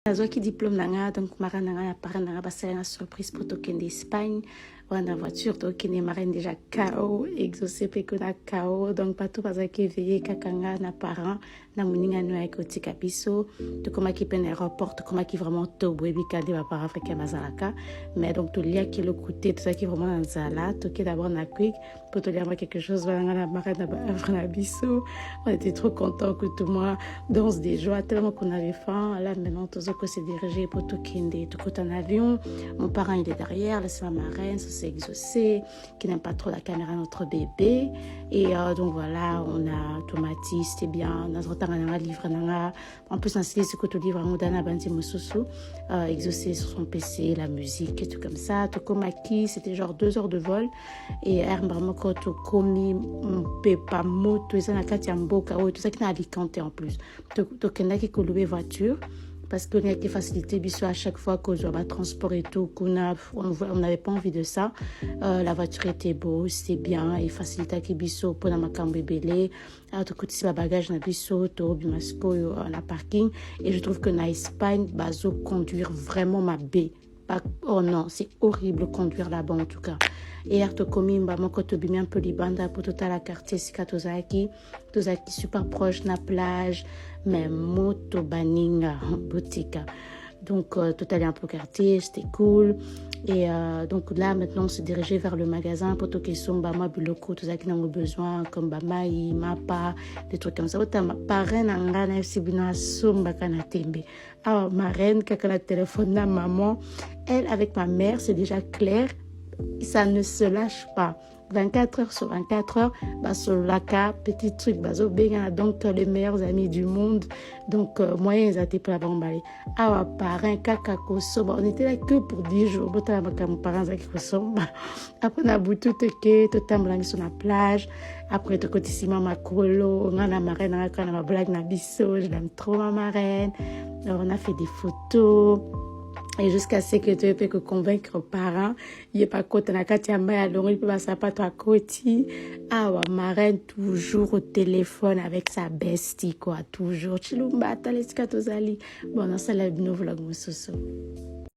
Nazwaki diplôme nanga donc mara nanga na parent nanga basala na surprise pour tokende Espagne wana voiture tokende marraine déjà KO exaucé pe kuna KO donc bato bazaki éveillé kakanga na parent na moninga no ya kotika biso tokomaki pe na aéroport tokomaki vraiment tobwebi kande ba parents africains bazalaka mais donc toliaki le côté tozaki vraiment na nzala toki d'abord na quick pour toliama quelque chose wana na marraine na ba na biso on était trop contents que tout moi danse des joies tellement qu'on avait faim là maintenant que c'est dirigé pour Tokende, tout côté en avion. Mon parent il est derrière, c'est ma marraine, ça s'est exaucé, qui n'aime pas trop la caméra, notre bébé. Et donc voilà, on a Tomati, c'était bien, notre temps on a livre, en plus on a ce que tu livres, on a Bandi Moussousou, exaucé sur son PC, la musique et tout comme ça. Tokomaki, c'était genre 2 heures de vol. Et Hermbramoko, Tokomi, Pepa, Moto, et ça n'a qu'à Tiamboka, tout ça qui n'a Alicante en plus. Tokenda qui a loué voiture. Parce qu'on a été facilité à chaque fois qu'on doit transport et tout, on n'avait pas envie de ça. La voiture était beau, c'était bien, et facilité qui biso pour la makambe belé, tout côté si bagage na biso, to bimasco na parking. Et je trouve que na Espagne, bazo conduire vraiment ma baie. Oh non, c'est horrible conduire là-bas en tout cas. Et Artokomi mbamo koto bimi un peu libanda pour tout à la quartier sika tozaki super proche na plage même moto baninga boutique. Donc tout allait un peu quartier, c'était cool. Et donc là maintenant on s'est dirigé vers le magasin pour toquer son bama biloko tout ça qui n'ont besoin comme bamaï mapa des trucs comme ça. Autant ma parraine angana sibina somba kana tembe. Ah ma reine quand la téléphone na maman, elle avec ma mère c'est déjà clair. Ça ne se lâche pas. 24 heures sur 24 heures, Basolaka, petit truc, Baso Benga, donc les meilleurs amis du monde. Donc, moyens à pour la bambalée. Ah, parrain, kaka, kosoba. On était là que pour 10 jours. Bota ma parents à kosoba. Après, on a boutu teke, tout le sur la plage. Après, tout côté si ma colo, on a la marraine, on a ma blague, na bisso, je l'aime trop ma marraine. Alors, on a fait des photos. Et jusqu'à ce que tu peux convaincre les parents, il n'y a pas côté na kati ya alors il peut passer pas toi côté. Ah wa marraine toujours au téléphone avec sa bestie quoi, toujours. Chilumba talesika tozali. Bon, ça la nouveau vlog mososo.